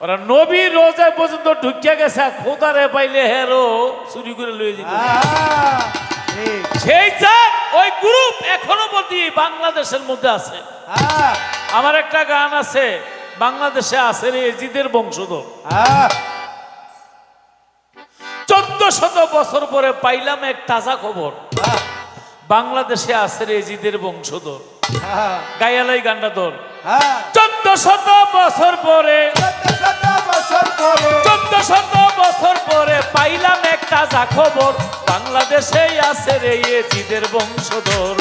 ওরা নবীর রোজায় পর্যন্ত ঢুকিয়া গেছে, খোদারে পাইলে হেরো চুরি করে লয়ে যেত। সেই চাপ ওই গ্রুপ এখনো পর্যন্ত বাংলাদেশের মধ্যে আছে। আমার একটা গান আছে, বাংলাদেশে আছে রে এজিদের বংশধর। 1400 বছর পরে পাইলাম এক তাজা খবর, বাংলাদেশে আছে রে এজিদের বংশধর। গায়ালাই গান্ডা ধর। 1400 বছর পরে, 1400 বছর পরে পাইলাম এক তাজা খবর, বাংলাদেশেই আছে রে এজিদের বংশধর।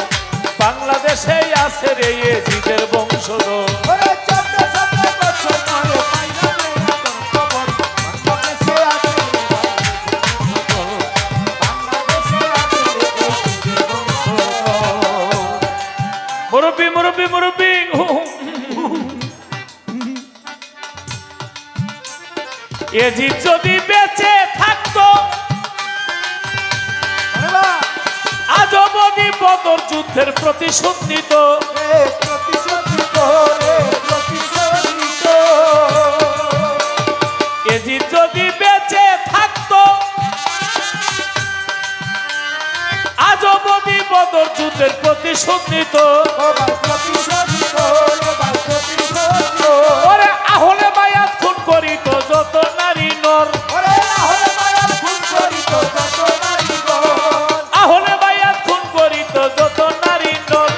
বাংলাদেশেই আছে রে এজিদের বংশধর। মুরব্বী মুরব্বী মুরব্বী, এজিদ যদি বেঁচে থাকতো আজ অবধি বদর যুদ্ধের প্রতিশোধ নিত। এজিদ যদি বেঁচে থাকতো আজ অবধি বদর যুদ্ধের প্রতিশোধ নিত। ওরে আহলে বায়াত খুন করিত যত নারী নর, আহলে বায়াত খুন করিত যত নারী নর।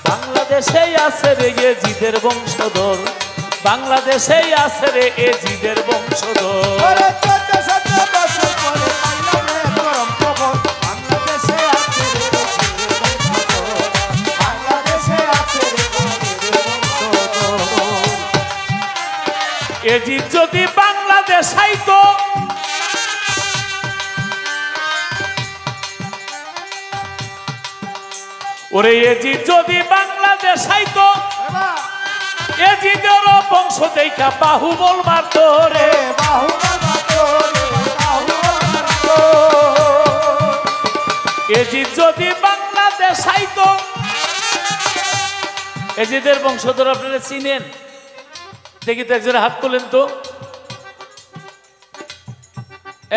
বাংলাদেশেই আছে রে এজিদের বংশধর, বাংলাদেশেই আছে রে এজিদের বংশধর। এজিদ যদি বাংলাদেশ আইতো ওরে, এজিদ যদি বাংলাদেশ আইতো এজিদের বংশ দেখা বাহুবল মারত রে। এজিদ যদি বাংলাদেশ আইতো, এজিদের বংশধর আপনারা চিনেন? দেখি তো একজনের হাত তোলেন তো,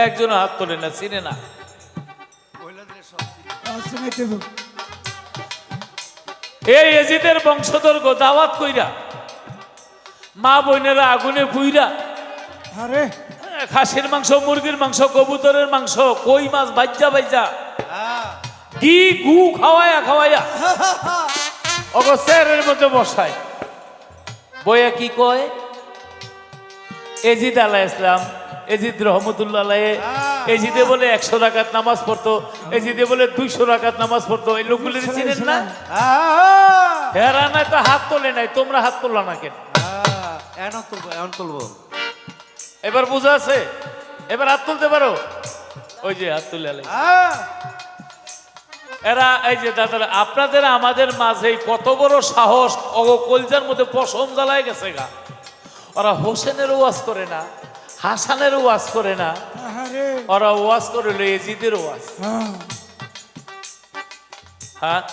একজন হাত তোলেন না, চিনে না। এই এজিদের বংশধর গো দাওয়াত কইরা মা বোনেরা আগুনে পুইরা খাসির মাংস, মুরগির মাংস, কবুতরের মাংস, কই মাছ ভাজ্জা ভাজ্জা ঘি গু খাওয়াইয়া খাওয়াইয়া অগস্টের মধ্যে বসায় বইয়া কি কয়, এজিদ আলাইহিস সালাম, এজিদ রহমতুল্লাহ আলাইহি, এজিদে বলে 100 রাকাত নামাজ পড়তো, এজিদে বলে 200 রাকাত নামাজ পড়তো। এই লোকগুলি চিনেন না? হেরা নাই তো হাত তোলে নাই, তোমরা হাত তোলা না কেন? এবার বুঝা আছে? এবার হাত তুলতে পারো? ওই যে হাত তুলে আলাই এরা। এই যে দাদারা, আপনাদের আমাদের মাঝে কত বড় সাহস, কলজার মধ্যে পশম জ্বালায় গেছে গা। ওরা হোসেনের ওয়াজ করে না, হাসানের ওয়াজ করে না, ওরা ওয়াজ করে এজিদের ওয়াজ। হ্যাঁ,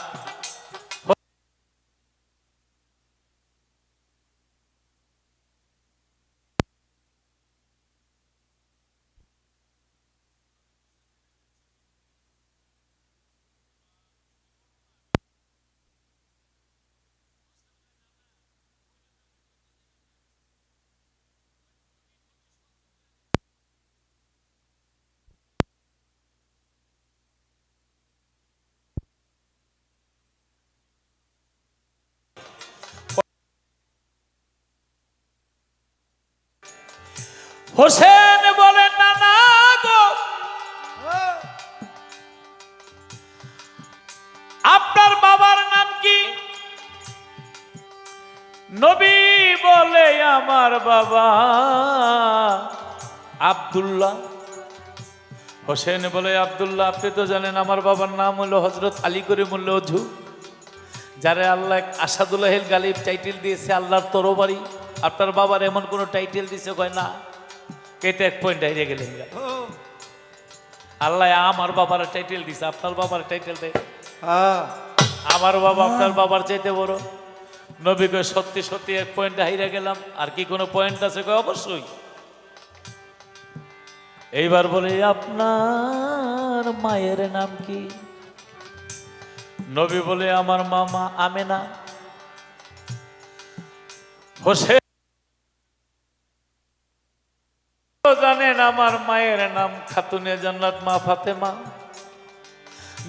হোসেন বলেন না না গো, আপনার বাবার নাম কি? নবী বলে আমার বাবা আব্দুল্লাহ। হোসেন বলে আব্দুল্লাহ, আপনি তো জানেন আমার বাবার নাম হলো হযরত আলী করে মোল্লা ওঝু, যারে আল্লাহ আসাদুল্লাহিল গালিব টাইটেল দিয়েছে, আল্লাহর তরবারি। আপনার বাবার এমন কোন টাইটেল দিছে? কয় না। কেটে এক পয়েন্ট হারিয়ে গেলেন। আল্লাহ আমার বাবার টাইটেল দিছে, আপনার বাবার টাইটেল দেয়? আমার বাবা আপনার বাবার চাইতে বড়। নবীকে সত্যি সত্যি এক পয়েন্টে হাইরা গেলাম, আর কি কোনো পয়েন্ট আছে? কয় অবশ্যই। এইবার বলে আপনার মায়ের নাম কি? নবী বলে আমার মামা আমেনা। হোসেন জানেন আমার মায়ের নাম খাতুনে জান্নাত মা ফাতেমা,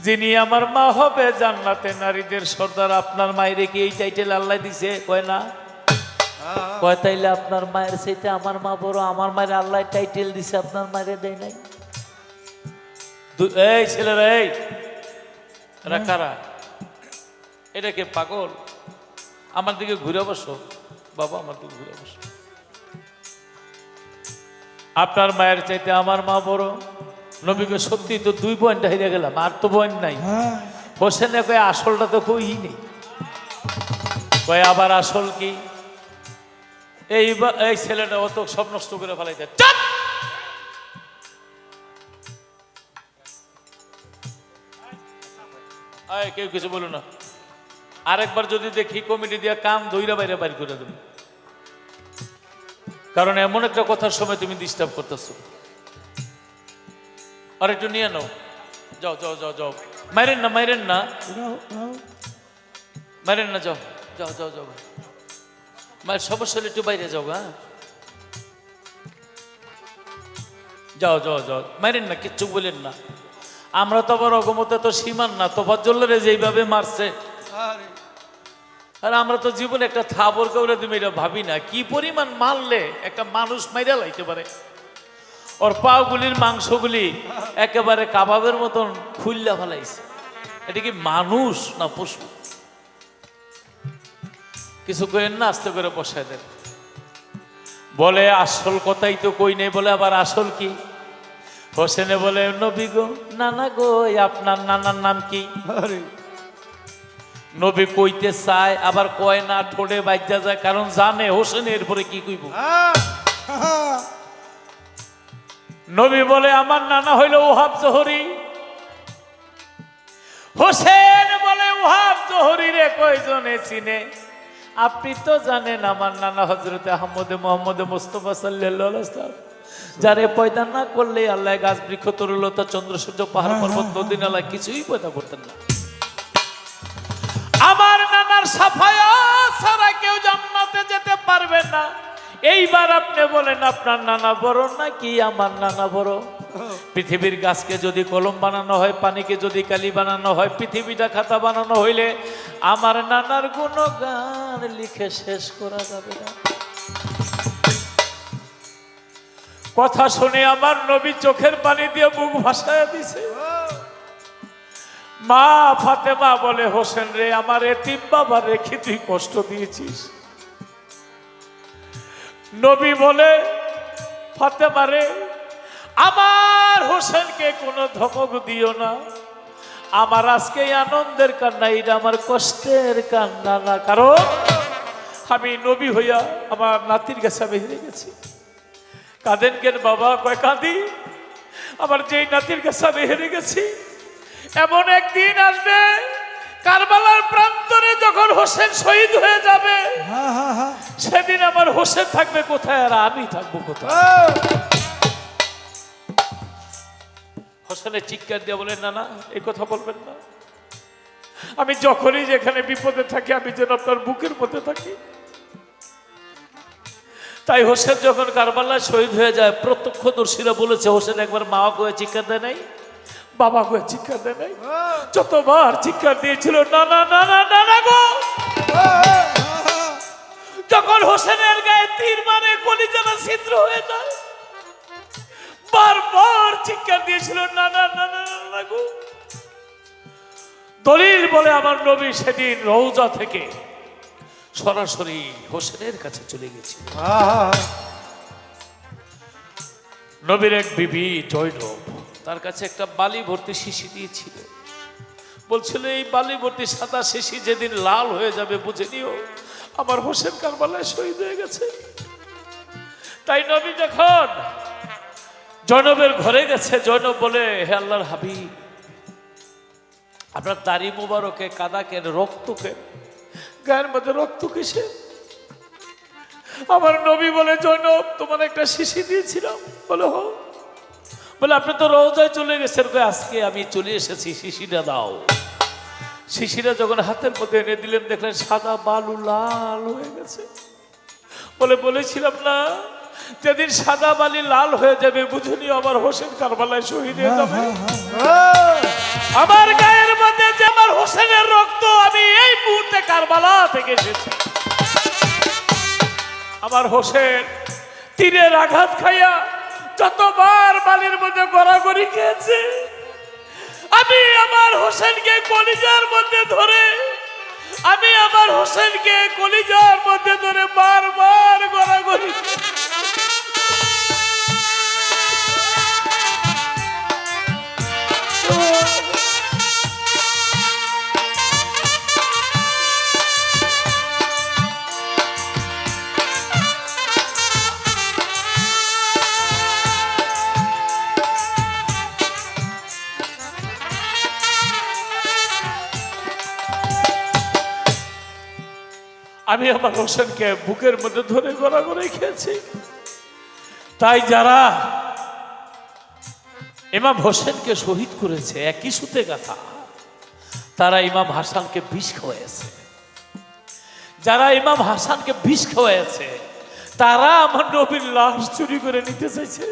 যিনি আমার মা হবে জান্নাতে নারীদের সর্দার। আপনার মায়ের কি এই টাইটেল আল্লাহ দিছে? কয় না। কয় তাইলে আপনার মায়ের চাইতে আমার মা বড়? আমার মায়ের আল্লাহ টাইটেল দিছে, আপনার মায়ের দেয় নাই। এই ছেলেরা, এই এরা কারা? এটা কে পাগল? আমার দিকে ঘুরে বসো বাবা, আমার দিকে ঘুরে বসো। আপনার মায়ের চাইতে আমার মা বড়। নবীকে সত্যি তো 2 পয়েন্ট হেরে গেলাম, আর তো পয়েন্ট নাই। হোসেনে কয়ে আসলটা তো কই নেই। কয়ে আবার আসল কি? এই ছেলেটা অত সব নষ্ট করে ফেলাইতে। কেউ কিছু বলো না। আরেকবার যদি দেখি কমিটি দিয়া কান ধইরা বাইরে বাইর করে দেব, কারণ এমন একটা কথার সময় তুমি ডিস্টার্ব করতেছো। আর একটু নিয়ে নাও, যাও যাও যাও যাও, মাইরেন না মাইরেন না মাইরেন না, যাও যাও যাও যাও, মায়ের সমস্যা হলে একটু বাইরে যাও। হ্যাঁ যাও যাও যাও, মাইরেন না, কিচ্ছু বলেন না। আমরা তো আবার অগমতে তো সীমান না, তোফাজ্জলের যেইভাবে মারছে, আর আমরা তো জীবনে একটা থাবর করে তুমি এটা ভাবি না কি পরিমাণ মারলে একটা মানুষ মাইরা লাইতে পারে। ওর পাগুলির মাংসগুলি একেবারে কাবাবের মতন খুললা ফেলাইছে। এটা কি মানুষ না পশু? কিছু কইেন না, আস্তে করে বসায় দেন। বলে আসল কথাই তো কই নেই, বলে আবার আসল কি? হোসেনে বলে নবী গো, নানা গো, আপনার নানার নাম কি? নবী কইতে চায়, আবার কয় না, ঠোঁটে বাজ্যা যায়, কারণ জানে হোসেন এরপরে কি কইব। নবী বলে আমার নানা হইল ওহাব জোহরি। হোসেন বলে ওহাব জোহরি রে কয়জনে চিনে? আপনি তো জানেন আমার নানা হযরতে আহমদে মুহাম্মদে মুস্তাফা সাল্লাল্লাহু আলাইহি ওয়াসাল্লাম, যারে পয়দা না করলে আল্লাহ গাছ বৃক্ষ তরুলতা চন্দ্র সূর্য পাহাড় পর্বত নদী নালা কিছুই পয়দা করতেন না। আমার নানার সাফায়াত ছাড়া কেউ জান্নাতে যেতে পারবে না। এইবার আপনি বলেন আপনার নানা বড় নাকি আমার নানা বড়? পৃথিবীর গাছকে যদি কলম বানানো হয়, পানিকে যদি কালি বানানো হয়, পৃথিবীটা খাতা বানানো হইলে আমার নানার গুণগান লিখে শেষ করা যাবে না। কথা শুনে আমার নবী চোখের পানি দিয়ে মুখ ভাসায় দিছে। মা ফাতেমা বলে হোসেন রে, আমার এতিম বাবা রেখে তুই কষ্ট দিয়েছিস। নবী বলে ফাতেমা রে, আমার হোসেনকে কোনো ধমক দিও না। আমার আজকে আনন্দের কান্না, এটা আমার কষ্টের কান্না না, কারণ আমি নবী হইয়া আমার নাতির কাছে আমি হেরে গেছি। কাঁদেন কেন বাবা? কয় কাঁদি, আমার যেই নাতির কাছে আমি হেরে গেছি। এমন একদিন আসবে কারবালার প্রান্তরে যখন হোসেন শহীদ হয়ে যাবে, সেদিন আমার হোসেন থাকবে কোথায় আর আমি থাকবো কোথায়? হোসেনের চিৎকার দিয়ে বলেন না না, এই কথা বলবেন না। আমি যখনই যেখানে বিপদে থাকি আমি যেন আপনার বুকের মধ্যে থাকি। তাই হোসেন যখন কারবালায় শহীদ হয়ে যায়, প্রত্যক্ষদর্শীরা বলেছে হোসেন একবার মা কয়ে চিৎকার দেয় নাই, বাবা কয়ে চিৎকার দেয় নাই, যতবার চিৎকার দিয়েছিল না না না না না না গো। যখন হোসেনের গায়ে তীর মারে কলিজাটা ছিদ্র হয়ে যায়, বারবার চিৎকার দিয়েছিল না না না না না গো। দলিল বলে আমার নবী সেদিন রওজা থেকে সরাসরি হোসেনের কাছে চলে গেছে। নবীর এক বিবি জয়নব তার কাছে একটা বালি ভর্তি শিশি দিয়েছিল, বলছিল এই বালি ভর্তি সাদা শিশি যেদিন লাল হয়ে যাবে বুঝে নিও আমার হোসেন কারবালায় শহীদ হয়ে গেছে। তাই নবী যখন জয়নবের ঘরে গেছে, জয়নব বলে হে আল্লাহর হাবিব, আপনার দাড়ি মুবারকে কাদাকে রক্তকে গায়ের মধ্যে রক্ত কিসে? আমার নবী বলে, জৈনব তোমার একটা শিশি দিয়েছিলাম। বলে হো। বলে আপনি তো রওজায় চলে গেছেন। আজকে আমি চলে এসেছি, শিশিটা দাও। শিশিরা যখন হাতের মধ্যে এনে দিলেন, দেখলেন সাদা বালু লাল হয়ে গেছে। বলে বলেছিলাম না যেদিন সাদা বালি লাল হয়ে যাবে, বুঝুনি আমার হোসেন কারবালায় শহীদ হয়ে যাবে। আমার গায়ের মধ্যে যে আমার হোসেনের রক্ত, আমি এই মুহূর্তে কারবালা থেকে এসেছি। আমার হোসেন তীরের আঘাত খাইয়া যতবার বালির মধ্যে গড়াগড়ি খেয়েছে, আমি আমার হোসেনকে কলিজার মধ্যে ধরে, আমি আমার হোসেনকে কলিজার মধ্যে ধরে বারবার গড়াগড়ি। আমি আমার হোসেনকে বুকের মধ্যে ধরে গড়াগড়ি খেয়েছি। তাই যারা ইমাম হোসেনকে শহীদ করেছে একই সুতে গাথা, তারা ইমাম হাসানকে বিষ খাওয়াইছে। যারা ইমাম হাসানকে বিষ খাওয়াইছে, তারা আমার নবীর লাশ চুরি করে নিতে চাইছে।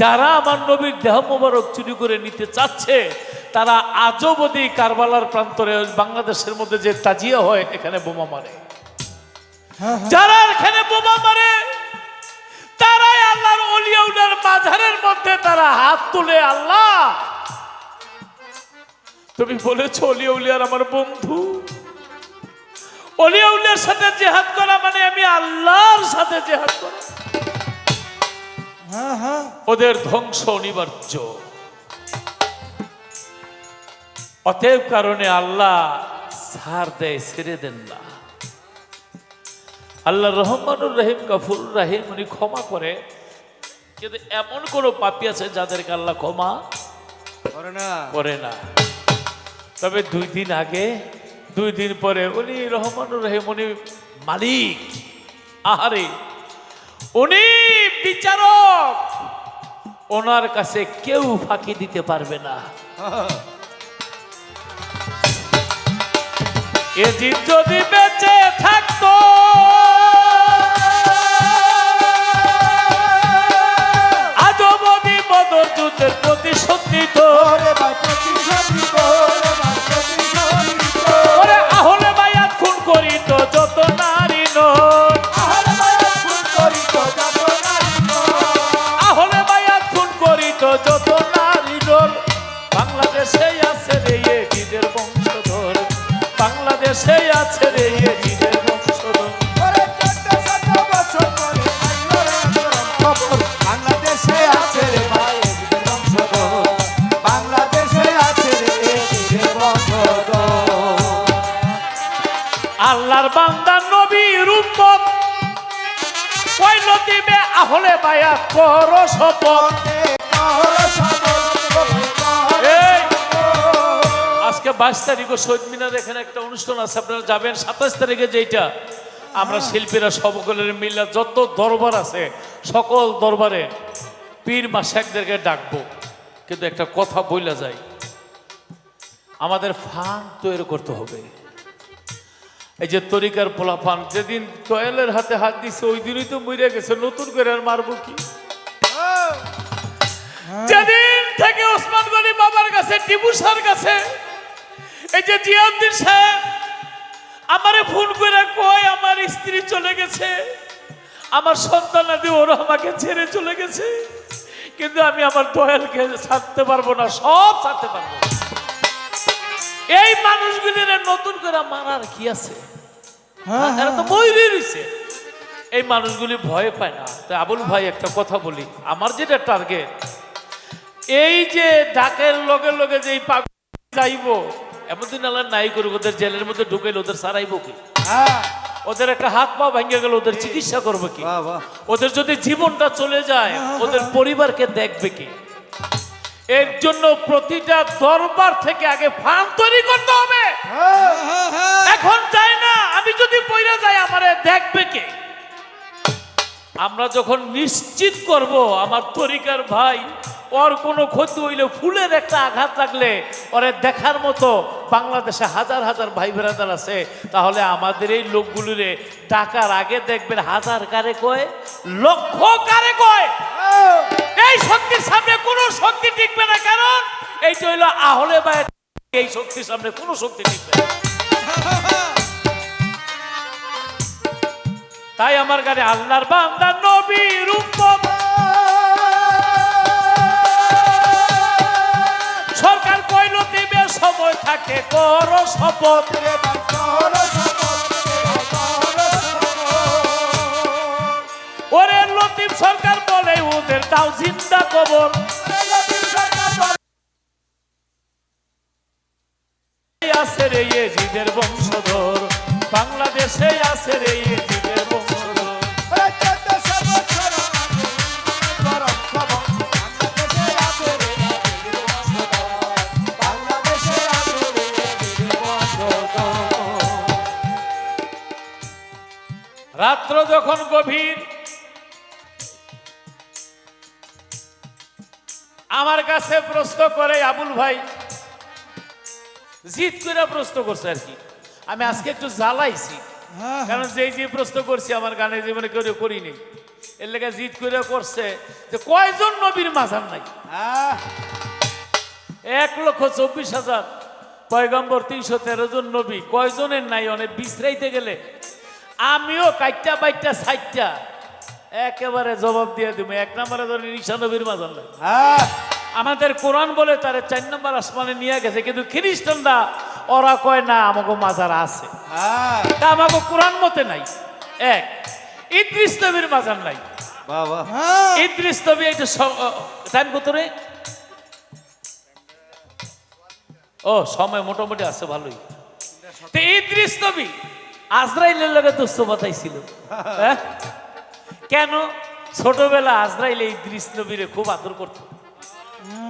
যারা আমার নবীর দেহ মোবারক চুরি করে নিতে চাচ্ছে, তারা আজও বদি কারবালার প্রান্তরে বাংলাদেশের মধ্যে যে তাজিয়া হয়, এখানে বোমা মারে। যারা এখানে বোমা মারে, তারাই আল্লাহর ওলিয়াউলিয়ার মাঝারের মধ্যে তারা হাত তুলে, আল্লাহ তুমি বলেছো ওলিয়াউলিয়ার আমার বন্ধু। ওলিয়াউলিয়ার সাথে জিহাদ করা মানে আমি আল্লাহর সাথে জিহাদ করা। ওদের ধ্বংস অনিবার্য। অতএব কারণে আল্লাহ ছাড় দেয়, ছেড়ে দেন না। আল্লাহ রহমানুর রহিম, গফুরুর রহিম, উনি ক্ষমা করে। কিন্তু এমন কোন পাপী আছে যাদেরকে আল্লাহ ক্ষমা করে না। তবে 2 দিন আগে, 2 দিন পরে উনি রহমানুর রহিম, উনি মালিক। আহারে, উনি বিচারক। ওনার কাছে কেউ ফাঁকি দিতে পারবে না। এ জিদ যদি বেঁচে থাকতো, আজবদি বদর যুদ্ধের প্রতিশোধ নিত। ওরে আহলে বায়াত খুন করিত যত নারী নর, আহলে বায়াত খুন করিত যত নারী নর। বাংলাদেশে আছে রে এ জিদের বংশধর, বাংলাদেশে আছে রে এ জিদের বংশধর। বাংলাদেশে আছে রে ভাই জিদের বংশধর, বাংলাদেশে আছে রে জিদের বংশধর। আল্লাহর বান্দা নবীর উম্মত কইল দিবে আহলে বায়াত করো শপথ। আজকে 22 তারিখে শহীদ মিনার এখানে একটা অনুষ্ঠান আছে, আপনারা যাবেন। 27 তারিখে যেটা আমরা শিল্পীরা সকলের মিলে যত দরবার আছে, সকল দরবারে পীর মাশায়েখদেরকে ডাকবো। কিন্তু একটা কথা বইলা যায়, আমাদের ফান্ড তৈরি করতে হবে। এই যে তরিকার পোলাপান যেদিন দয়ালের হাতে হাত দিছে, ওই দিনই তো মরে গেছে, নতুন করে আর মারবো কি? যেদিন থেকে ওসমান গনি বাবার কাছে, টিপু সার কাছে, এই যে জিয়াউদ্দিন সাহেব আমারে ফোন করে কয় আমার স্ত্রী চলে গেছে, আমার সন্তানাদি ওরা আমাকে ছেড়ে চলে গেছে, কিন্তু আমি আমার দয়ালকে ছাড়তে পারবো না, সব ছাড়তে পারবো। এই মানুষগুলির নতুন করে মারার কি আছে? এরা তো বইরে রইছে। এই মানুষগুলি ভয় পায় না। তো আবুল ভাই একটা কথা বলি, আমার যেটা টার্গেট, এই যে ডাকের লগে লগে যে পাগল যাইব, এমনদিন আল্লাহ নাই করুক, ওদের জেলের মধ্যে ঢুকাইলে ওদের সারাইব কি? ওদের একটা হাত পা ভেঙে গেল, ওদের চিকিৎসা করবে কি? ওদের যদি জীবনটা চলে যায়, ওদের পরিবারকে দেখবে কি? এর জন্য প্রতিটা দরবার থেকে আগে ফান্ড তৈরি করতে হবে। এখন চাই না আমি যদি পইরা যাই আমারে দেখবে কে? আমরা যখন নিশ্চিত করব আমার তরিকার ভাই ওর কোনো ক্ষতি হইলে ফুলের একটা আঘাত লাগলে ওরে দেখার মতো বাংলাদেশে হাজার হাজার ভাই বেরাদার আছে, তাহলে আমাদের এই লোকগুলিরে ডাকার আগে দেখবেন হাজার কারে কয়, লক্ষ কারে কয়। এই শক্তির সামনে কোনো শক্তি টিকবে না, কারণ এইটা হইলো আহলে বায়াত। এই শক্তির সামনে কোনো শক্তি টিকবে না। তাই আমার গানে আল্লাহর বান্দা নবীর উম্মত সরকার কইল দিবে সময় থাকে করো শপথ রে ভাই, করো শপথ, ওরে লতিফ সরকার বলে ওদের দাও জিন্দা কবর। আছে রে ইয়েজিদের বংশধর, বাংলাদেশে আছে রে ইয়েজিদের বংশধর। রাত্র যখন গভীর, আমার কাছে প্রশ্ন করে আবুল ভাই, জিদ করে প্রশ্ন করছে আর কি। আমি আজকে একটু জ্বালাইছি, কারণ যে প্রশ্ন করছি আমার গানের জীবনে কেউ করিনি। এর লেগে জিদ করে করছে যে কয়জন নবীর মাজার নাই? 1,24,000 পয়গম্বর, 313 জন নবী, কয়জনের নাই? অনেক বিশ্রাইতে গেলে আমিও কাইটা বাইটা সাইটটা একেবারে জবাব দিয়ে দিব। 1 নম্বরে ধরেন ঈসা নবীর মাজার নাই। আমাদের কোরআন বলে তারে 4 নম্বর আসমানে নিয়ে গেছে, কিন্তু খ্রিস্টানরা ওরা কয় না আমাকে মাজার আছে, তা আমাকে কোরআন মতে নাই। এক, ইদ্রিস নবীর মাজার নাই। ইদ্রিস নবী এটা টাইম কত রে? ও সময় মোটামুটি আছে ভালোই। তো ইদ্রিস নবী আজরাইলের লগে দোস্ত বাতাইছিল। কেন? ছোটবেলা আজরাইল ইদ্রিস নবীরে খুব আদর করত।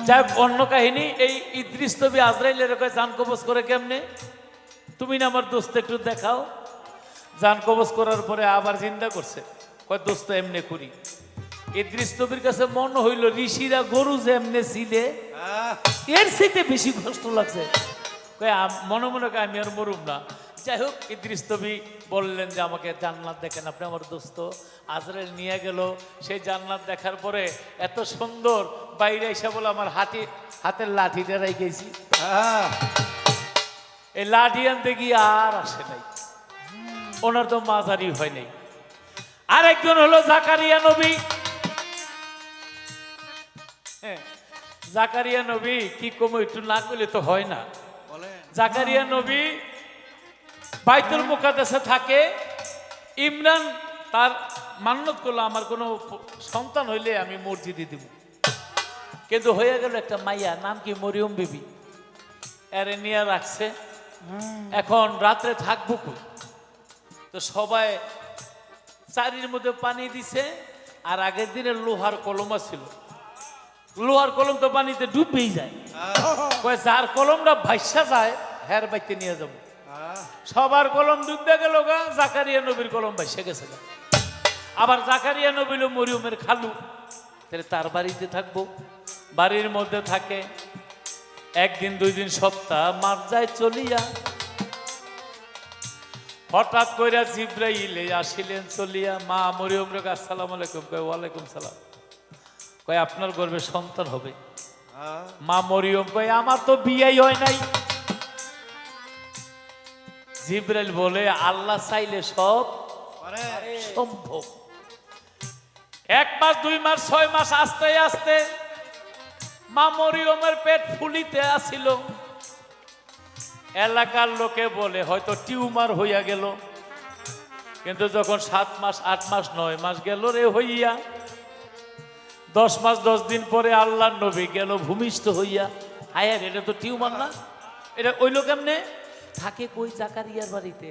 যাই হোক, অন্য কাহিনী। এই ইদ্রিস নবী আজরাইলের জান কবজ করে কেমনে? তুমি না আমার দোস্ত একটু দেখাও। জান কবজ করার পরে আবার জিন্দা করছে, কয় দোস্ত এমনে করি। ইদ্রিস নবীর কাছে মনে হইল ঋষিরা গরু যে এমনে ছিলে এর চাইতে বেশি কষ্ট লাগছে। কয় মনে মনে কয় আমি আর মরুম না। যাই হোক, ইদ্রিস নবী বললেন যে আমাকে জান্নাত দেখেন। আপনি আমার দোস্ত আজরাইল নিয়ে গেল। সেই জান্নাত দেখার পরে এত সুন্দর বাইরে এসে বলে আমার হাতের লাঠিটা রেখেছি। এই লাঠি আনতে গিয়ে আর আসে নাই, ওনার তো মাজারি হয় নাই। আরেকজন হলো জাকারিয়া নবী। জাকারিয়া নবী কি কম, একটু না করলে তো হয় না। জাকারিয়া নবী বাইতুল মুকাদ্দাসে থাকে। ইমরান তার মান্নত করলো আমার কোনো সন্তান হইলে আমি মসজিদে দিব, কিন্তু হয়ে গেল একটা মাইয়া, নাম কি মরিয়ম বিবি। এরে নিয়ে রাখছে। এখন রাত্রে থাকবো কই? তো সবাই চারির মধ্যে পানি দিছে। আর আগের দিনে লোহার কলম ছিল, লোহার কলম তো পানিতে ডুবেই যায়। কয় যার কলমটা ভাইসা যায় হের বাইতে নিয়ে যাবো। সবার কলম ডুবতে গেল গা, জাকারিয়া নবীর কলম ভাইসা গেছে গা। আবার জাকারিয়া নবী হলো মরিয়মের খালু, তাহলে তার বাড়িতে থাকবো। বাড়ির মধ্যে থাকে। একদিন, 2 দিন, সপ্তাহ মার যায় চলিয়া। হঠাৎ কইরা জিব্রাইল আসিলেন চলিয়া। মা মরিয়ম রে আসসালামু আলাইকুম। কয় ওয়ালাইকুম সালাম। কয় আপনার গর্ভে সন্তান হবে। মা মরিয়ম কয় আমার তো বিয়েই হয় নাই। জিব্রাইল বলে আল্লাহ চাইলে সব সম্ভব। 1 মাস, 2 মাস, 6 মাস আস্তে আস্তে মা মরিয়মের পেট ফুলিতে আসিল। এলাকার লোকে বলে হয়তো টিউমার হইয়া গেল। কিন্তু যখন 7 মাস, 8 মাস, 9 মাস গেল রে হইয়া, 10 মাস 10 দিন পরে আল্লাহর নবী গেল ভূমিষ্ঠ হইয়া। হায়, এটা তো টিউমার না? এটা ওইলো কেমনে? থাকে কই? জাকারিয়ার বাড়িতে।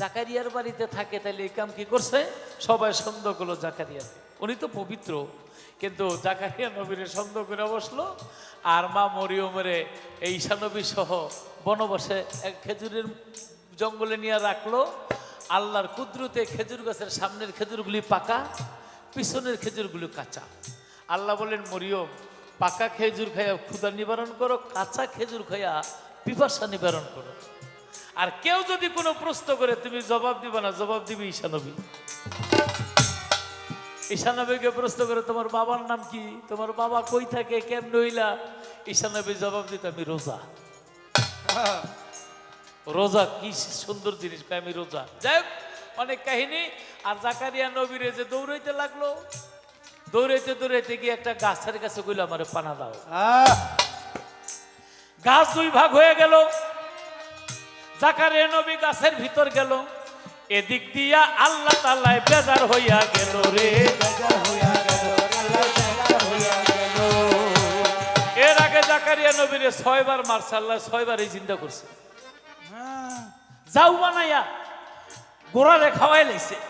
জাকারিয়ার বাড়িতে থাকে, তাহলে এই কাম কি করছে? সবাই সন্দেহ করলো জাকারিয়া, উনি তো পবিত্র। কিন্তু জাকারিয়া নবীরে সন্দেহ করে বসলো। আর মা মরিয়মের এই ঈসা নবী সহ বনবাসে এক খেজুরের জঙ্গলে নিয়ে রাখলো। আল্লাহর কুদরতে খেজুর গাছের সামনের খেজুরগুলি পাকা, পিছনের খেজুরগুলি কাঁচা। আল্লাহ বলেন, মরিয়ম, পাকা খেজুর খাইয়া ক্ষুধা নিবারণ করো, কাঁচা খেজুর খাইয়া পিপাসা নিবারণ করো। আর কেউ যদি কোনো প্রশ্ন করে তুমি জবাব দিবা না, জবাব দিবি ঈশা নবী। ঈশা নবীকে প্রশ্ন করে, তোমার বাবার নাম কি, তোমার বাবা কই থাকে, কেমন হইলা? ঈশা নবী জবাব দিত, আমি রোজা। রোজা কি সুন্দর জিনিস, আমি রোজা। যাই হোক, অনেক কাহিনী। আর জাকারিয়া নবীরে যে দৌড়াইতে লাগলো, দৌড়াইতে দৌড়াইতে গিয়ে একটা গাছের কাছে কইল, আমারে পানা দাও। গাছ দুই ভাগ হয়ে গেল। জাকারিয়া নবী গাছের ভিতর গেল, এদিক দিয়া আল্লাহ তাআলায় বেজার হইয়া গেল রে। এর আগে জাকারিয়া নবীরে 6 বার মারছে আল্লাহ, 6 বারই জিন্দা করছে। যাও বানাইয়া গোড়ারে খাওয়াই লাইছে।